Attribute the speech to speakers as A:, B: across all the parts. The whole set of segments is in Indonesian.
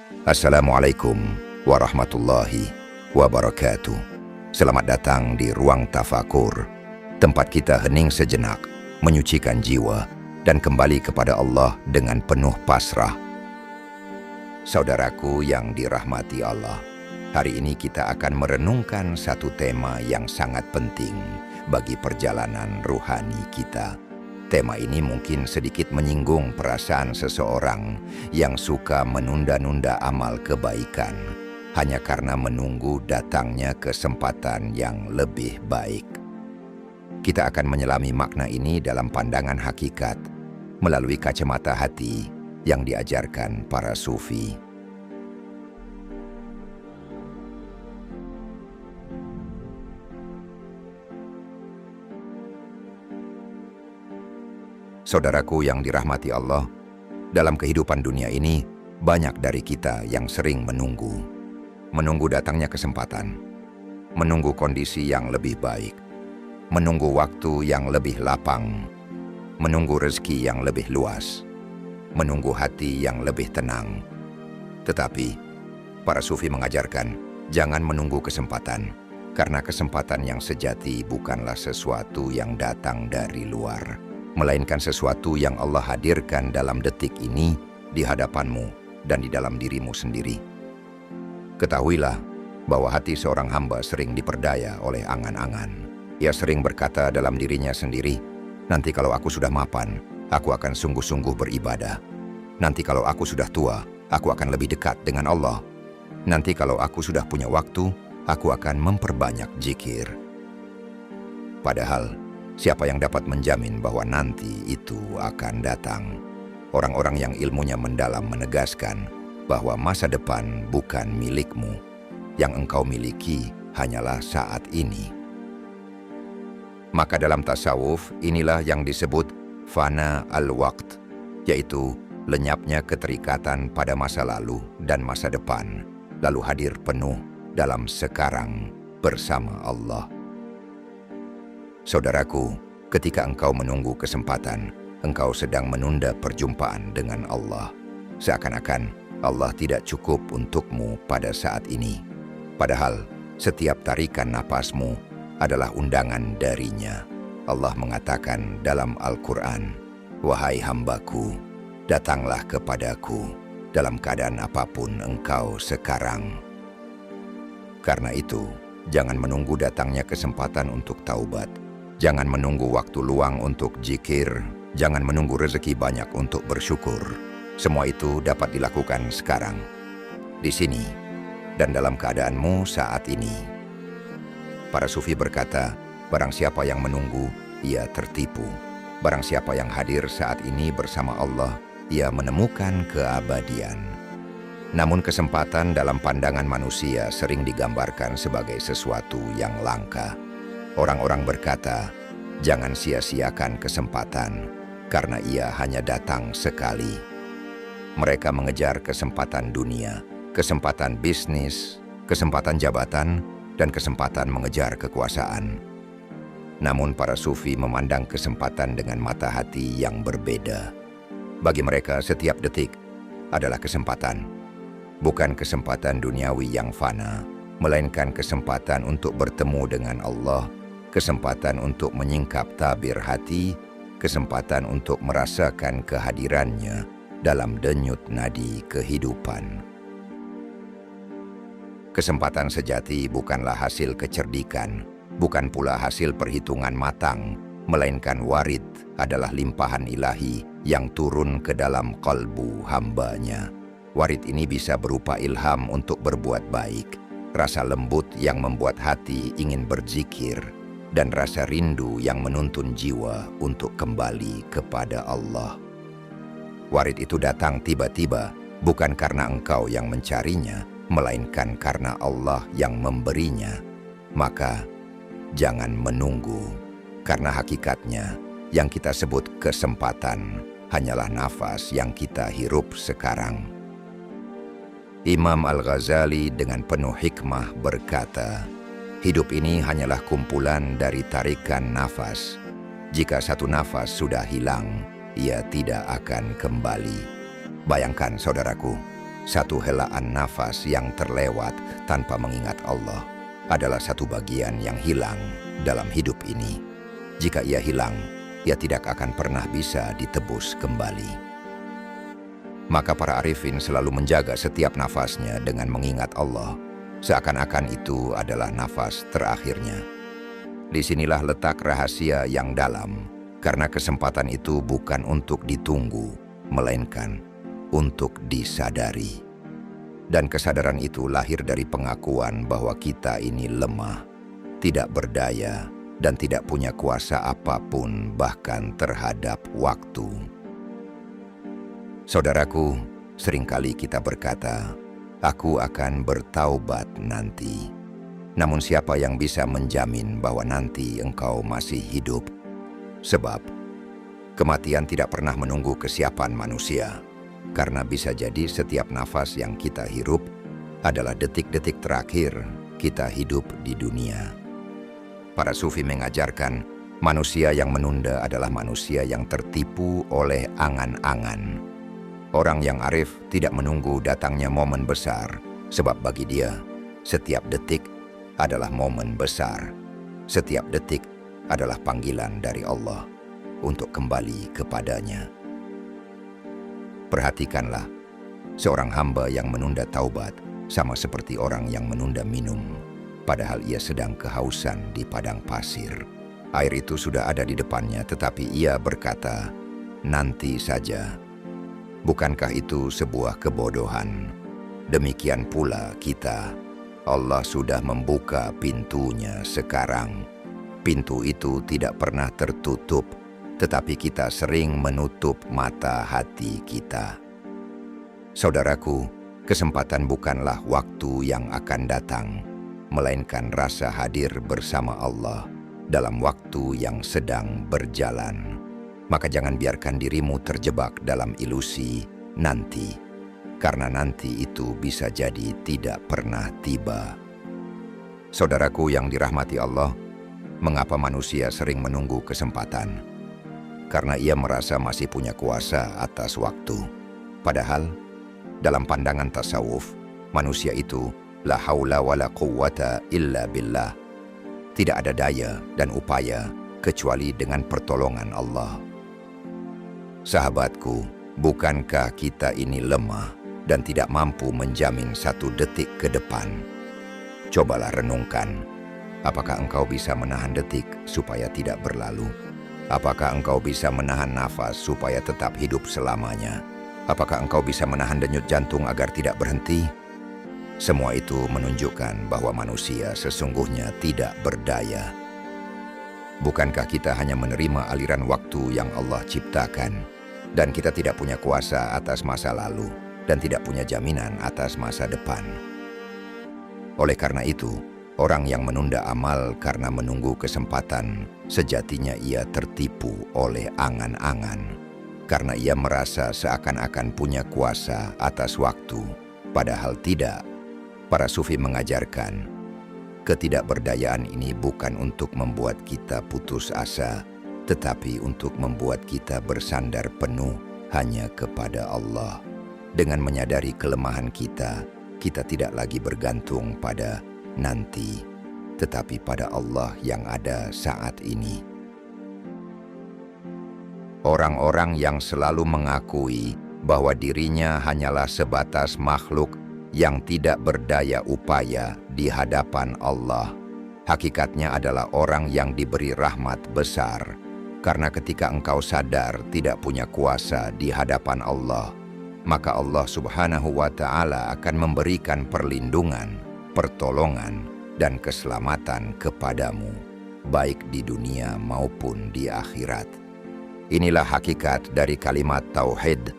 A: Assalamualaikum warahmatullahi wabarakatuh. Selamat datang di Ruang Tafakur, tempat kita hening sejenak, menyucikan jiwa, dan kembali kepada Allah dengan penuh pasrah. Saudaraku yang dirahmati Allah, hari ini kita akan merenungkan satu tema yang sangat penting bagi perjalanan ruhani kita. Tema ini mungkin sedikit menyinggung perasaan seseorang yang suka menunda-nunda amal kebaikan hanya karena menunggu datangnya kesempatan yang lebih baik. Kita akan menyelami makna ini dalam pandangan hakikat melalui kacamata hati yang diajarkan para sufi. Saudaraku yang dirahmati Allah, dalam kehidupan dunia ini, banyak dari kita yang sering menunggu datangnya kesempatan, menunggu kondisi yang lebih baik, menunggu waktu yang lebih lapang, menunggu rezeki yang lebih luas, menunggu hati yang lebih tenang. Tetapi, para sufi mengajarkan, jangan menunggu kesempatan, karena kesempatan yang sejati bukanlah sesuatu yang datang dari luar, melainkan sesuatu yang Allah hadirkan dalam detik ini di hadapanmu dan di dalam dirimu sendiri. Ketahuilah bahwa hati seorang hamba sering diperdaya oleh angan-angan. Ia sering berkata dalam dirinya sendiri, nanti kalau aku sudah mapan, aku akan sungguh-sungguh beribadah. Nanti kalau aku sudah tua, aku akan lebih dekat dengan Allah. Nanti kalau aku sudah punya waktu, aku akan memperbanyak zikir. Padahal, siapa yang dapat menjamin bahwa nanti itu akan datang? Orang-orang yang ilmunya mendalam menegaskan bahwa masa depan bukan milikmu. Yang engkau miliki hanyalah saat ini. Maka dalam tasawuf, inilah yang disebut fana al-waqt, yaitu lenyapnya keterikatan pada masa lalu dan masa depan, lalu hadir penuh dalam sekarang bersama Allah. Saudaraku, ketika engkau menunggu kesempatan, engkau sedang menunda perjumpaan dengan Allah. Seakan-akan Allah tidak cukup untukmu pada saat ini. Padahal, setiap tarikan napasmu adalah undangan darinya. Allah mengatakan dalam Al-Quran, "Wahai hambaku, datanglah kepadaku dalam keadaan apapun engkau sekarang." Karena itu, jangan menunggu datangnya kesempatan untuk taubat. Jangan menunggu waktu luang untuk zikir, jangan menunggu rezeki banyak untuk bersyukur. Semua itu dapat dilakukan sekarang, di sini, dan dalam keadaanmu saat ini. Para sufi berkata, barang siapa yang menunggu, ia tertipu. Barang siapa yang hadir saat ini bersama Allah, ia menemukan keabadian. Namun kesempatan dalam pandangan manusia sering digambarkan sebagai sesuatu yang langka. Orang-orang berkata, jangan sia-siakan kesempatan, karena ia hanya datang sekali. Mereka mengejar kesempatan dunia, kesempatan bisnis, kesempatan jabatan, dan kesempatan mengejar kekuasaan. Namun para sufi memandang kesempatan dengan mata hati yang berbeda. Bagi mereka setiap detik adalah kesempatan. Bukan kesempatan duniawi yang fana, melainkan kesempatan untuk bertemu dengan Allah, kesempatan untuk menyingkap tabir hati, kesempatan untuk merasakan kehadirannya dalam denyut nadi kehidupan. Kesempatan sejati bukanlah hasil kecerdikan, bukan pula hasil perhitungan matang, melainkan warid adalah limpahan ilahi yang turun ke dalam kalbu hambanya. Warid ini bisa berupa ilham untuk berbuat baik, rasa lembut yang membuat hati ingin berzikir, dan rasa rindu yang menuntun jiwa untuk kembali kepada Allah. Warid itu datang tiba-tiba, bukan karena engkau yang mencarinya, melainkan karena Allah yang memberinya. Maka, jangan menunggu, karena hakikatnya yang kita sebut kesempatan hanyalah nafas yang kita hirup sekarang. Imam Al-Ghazali dengan penuh hikmah berkata, hidup ini hanyalah kumpulan dari tarikan nafas. Jika satu nafas sudah hilang, ia tidak akan kembali. Bayangkan saudaraku, Satu helaan nafas yang terlewat tanpa mengingat Allah adalah satu bagian yang hilang dalam hidup ini. Jika ia hilang, ia tidak akan pernah bisa ditebus kembali. Maka para arifin selalu menjaga setiap nafasnya dengan mengingat Allah, seakan-akan itu adalah nafas terakhirnya. Disinilah letak rahasia yang dalam, karena kesempatan itu bukan untuk ditunggu, melainkan untuk disadari. Dan kesadaran itu lahir dari pengakuan bahwa kita ini lemah, tidak berdaya, dan tidak punya kuasa apapun bahkan terhadap waktu. Saudaraku, seringkali kita berkata, "Aku akan bertaubat nanti." Namun siapa yang bisa menjamin bahwa nanti engkau masih hidup? Sebab kematian tidak pernah menunggu kesiapan manusia, karena bisa jadi setiap nafas yang kita hirup adalah detik-detik terakhir kita hidup di dunia. Para sufi mengajarkan, manusia yang menunda adalah manusia yang tertipu oleh angan-angan. Orang yang arif tidak menunggu datangnya momen besar, sebab bagi dia, setiap detik adalah momen besar. Setiap detik adalah panggilan dari Allah untuk kembali kepadanya. Perhatikanlah, seorang hamba yang menunda taubat sama seperti orang yang menunda minum, padahal ia sedang kehausan di padang pasir. Air itu sudah ada di depannya, tetapi ia berkata, "Nanti saja." Bukankah itu sebuah kebodohan? Demikian pula kita. Allah sudah membuka pintunya sekarang. Pintu itu tidak pernah tertutup, tetapi kita sering menutup mata hati kita. Saudaraku, kesempatan bukanlah waktu yang akan datang, melainkan rasa hadir bersama Allah dalam waktu yang sedang berjalan. Maka jangan biarkan dirimu terjebak dalam ilusi nanti, karena nanti itu bisa jadi tidak pernah tiba. Saudaraku yang dirahmati Allah, mengapa manusia sering menunggu kesempatan? Karena ia merasa masih punya kuasa atas waktu. Padahal, dalam pandangan tasawuf, manusia itu la haula wa la quwwata illa billah. Tidak ada daya dan upaya kecuali dengan pertolongan Allah. Sahabatku, bukankah kita ini lemah dan tidak mampu menjamin satu detik ke depan? Cobalah renungkan, apakah engkau bisa menahan detik supaya tidak berlalu? Apakah engkau bisa menahan nafas supaya tetap hidup selamanya? Apakah engkau bisa menahan denyut jantung agar tidak berhenti? Semua itu menunjukkan bahwa manusia sesungguhnya tidak berdaya. Bukankah kita hanya menerima aliran waktu yang Allah ciptakan? Dan kita tidak punya kuasa atas masa lalu dan tidak punya jaminan atas masa depan. Oleh karena itu, orang yang menunda amal karena menunggu kesempatan, sejatinya ia tertipu oleh angan-angan. Karena ia merasa seakan-akan punya kuasa atas waktu, padahal tidak. Para sufi mengajarkan, ketidakberdayaan ini bukan untuk membuat kita putus asa, tetapi untuk membuat kita bersandar penuh hanya kepada Allah. Dengan menyadari kelemahan kita, kita tidak lagi bergantung pada nanti, tetapi pada Allah yang ada saat ini. Orang-orang yang selalu mengakui bahwa dirinya hanyalah sebatas makhluk yang tidak berdaya upaya di hadapan Allah, hakikatnya adalah orang yang diberi rahmat besar. Karena ketika engkau sadar tidak punya kuasa di hadapan Allah, maka Allah Subhanahu wa Ta'ala akan memberikan perlindungan, pertolongan, dan keselamatan kepadamu, baik di dunia maupun di akhirat. Inilah hakikat dari kalimat tauhid,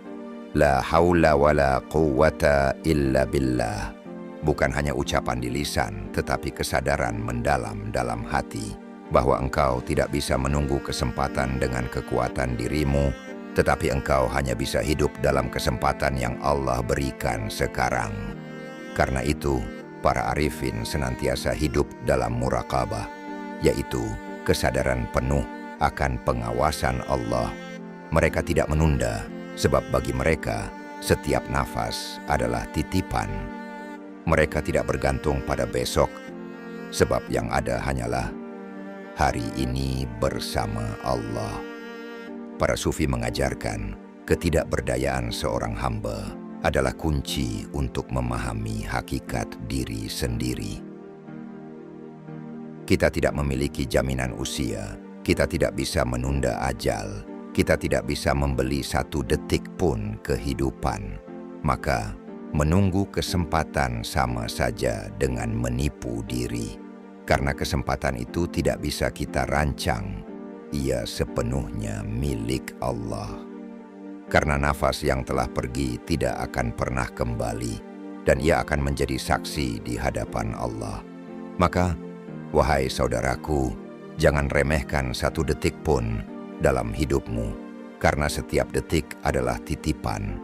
A: la haula wa la quwwata illa billah. Bukan hanya ucapan di lisan, tetapi kesadaran mendalam dalam hati, bahwa engkau tidak bisa menunggu kesempatan dengan kekuatan dirimu, tetapi engkau hanya bisa hidup dalam kesempatan yang Allah berikan sekarang. Karena itu, para arifin senantiasa hidup dalam muraqabah, yaitu kesadaran penuh akan pengawasan Allah. Mereka tidak menunda, sebab bagi mereka, setiap nafas adalah titipan. Mereka tidak bergantung pada besok, sebab yang ada hanyalah hari ini bersama Allah. Para sufi mengajarkan ketidakberdayaan seorang hamba adalah kunci untuk memahami hakikat diri sendiri. Kita tidak memiliki jaminan usia, kita tidak bisa menunda ajal, kita tidak bisa membeli satu detik pun kehidupan. Maka, menunggu kesempatan sama saja dengan menipu diri. Karena kesempatan itu tidak bisa kita rancang, ia sepenuhnya milik Allah. Karena nafas yang telah pergi tidak akan pernah kembali, dan ia akan menjadi saksi di hadapan Allah. Maka, wahai saudaraku, jangan remehkan satu detik pun dalam hidupmu, karena setiap detik adalah titipan,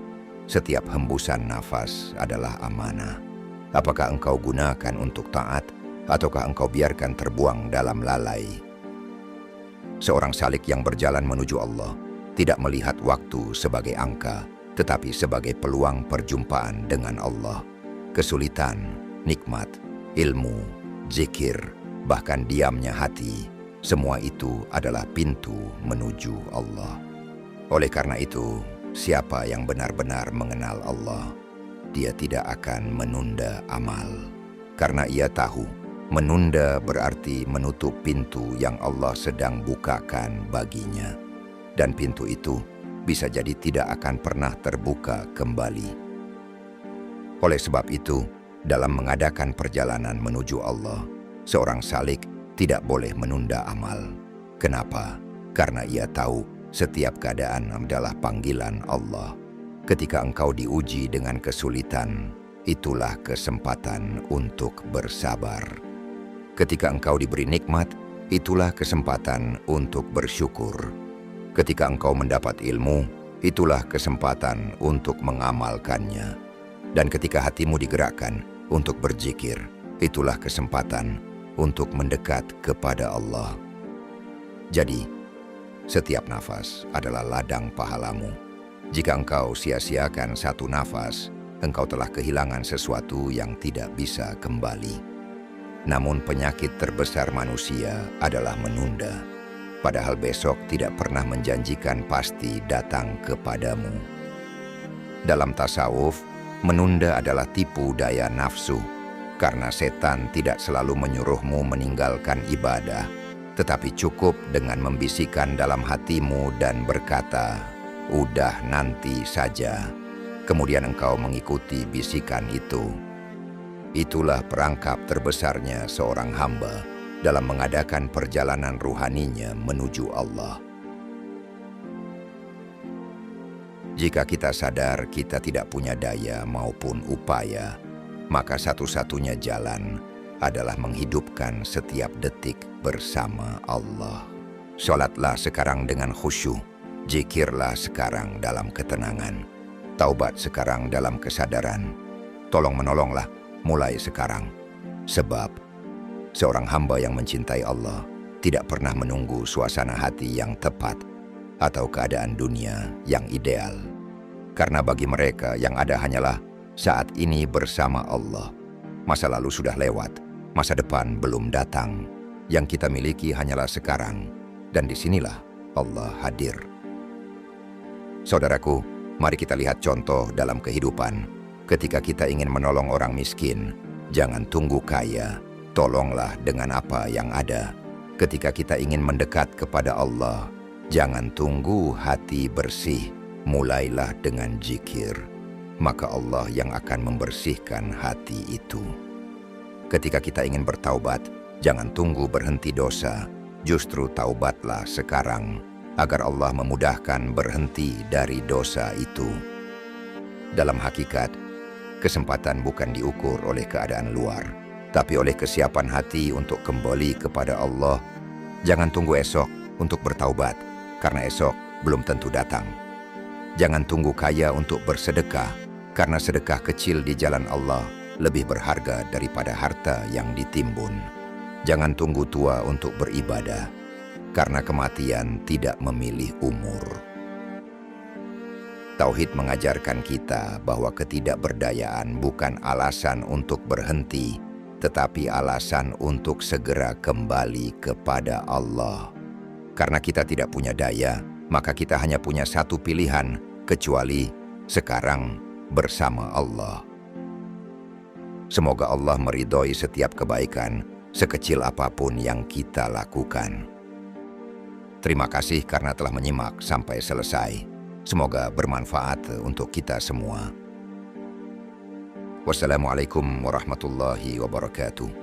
A: setiap hembusan nafas adalah amanah. Apakah engkau gunakan untuk taat, ataukah engkau biarkan terbuang dalam lalai? Seorang salik yang berjalan menuju Allah tidak melihat waktu sebagai angka, tetapi sebagai peluang perjumpaan dengan Allah. Kesulitan, nikmat, ilmu, zikir, bahkan diamnya hati, semua itu adalah pintu menuju Allah. Oleh karena itu, siapa yang benar-benar mengenal Allah, dia tidak akan menunda amal. Karena ia tahu, menunda berarti menutup pintu yang Allah sedang bukakan baginya. Dan pintu itu bisa jadi tidak akan pernah terbuka kembali. Oleh sebab itu, dalam mengadakan perjalanan menuju Allah, seorang salik tidak boleh menunda amal. Kenapa? Karena ia tahu setiap keadaan adalah panggilan Allah. Ketika engkau diuji dengan kesulitan, itulah kesempatan untuk bersabar. Ketika engkau diberi nikmat, itulah kesempatan untuk bersyukur. Ketika engkau mendapat ilmu, itulah kesempatan untuk mengamalkannya. Dan ketika hatimu digerakkan untuk berzikir, itulah kesempatan untuk mendekat kepada Allah. Jadi, setiap nafas adalah ladang pahalamu. Jika engkau sia-siakan satu nafas, engkau telah kehilangan sesuatu yang tidak bisa kembali. Namun penyakit terbesar manusia adalah menunda. Padahal besok tidak pernah menjanjikan pasti datang kepadamu. Dalam tasawuf, menunda adalah tipu daya nafsu. Karena setan tidak selalu menyuruhmu meninggalkan ibadah, tetapi cukup dengan membisikkan dalam hatimu dan berkata, "Udah nanti saja." Kemudian engkau mengikuti bisikan itu. Itulah perangkap terbesarnya seorang hamba dalam mengadakan perjalanan ruhaninya menuju Allah. Jika kita sadar kita tidak punya daya maupun upaya, maka satu-satunya jalan adalah menghidupkan setiap detik bersama Allah. Sholatlah sekarang dengan khusyuk, zikirlah sekarang dalam ketenangan, taubat sekarang dalam kesadaran, tolong-menolonglah mulai sekarang. Sebab seorang hamba yang mencintai Allah tidak pernah menunggu suasana hati yang tepat atau keadaan dunia yang ideal. Karena bagi mereka yang ada hanyalah saat ini bersama Allah. Masa lalu sudah lewat, masa depan belum datang. Yang kita miliki hanyalah sekarang, dan disinilah Allah hadir. Saudaraku, mari kita lihat contoh dalam kehidupan. Ketika kita ingin menolong orang miskin, jangan tunggu kaya, tolonglah dengan apa yang ada. Ketika kita ingin mendekat kepada Allah, jangan tunggu hati bersih, mulailah dengan zikir. Maka Allah yang akan membersihkan hati itu. Ketika kita ingin bertaubat, jangan tunggu berhenti dosa, justru taubatlah sekarang, agar Allah memudahkan berhenti dari dosa itu. Dalam hakikat, kesempatan bukan diukur oleh keadaan luar, tapi oleh kesiapan hati untuk kembali kepada Allah. Jangan tunggu esok untuk bertaubat, karena esok belum tentu datang. Jangan tunggu kaya untuk bersedekah, karena sedekah kecil di jalan Allah lebih berharga daripada harta yang ditimbun. Jangan tunggu tua untuk beribadah, karena kematian tidak memilih umur. Tauhid mengajarkan kita bahwa ketidakberdayaan bukan alasan untuk berhenti, tetapi alasan untuk segera kembali kepada Allah. Karena kita tidak punya daya, maka kita hanya punya satu pilihan, kecuali sekarang bersama Allah. Semoga Allah meridhoi setiap kebaikan, sekecil apapun yang kita lakukan. Terima kasih karena telah menyimak sampai selesai. Semoga bermanfaat untuk kita semua. Wassalamualaikum warahmatullahi wabarakatuh.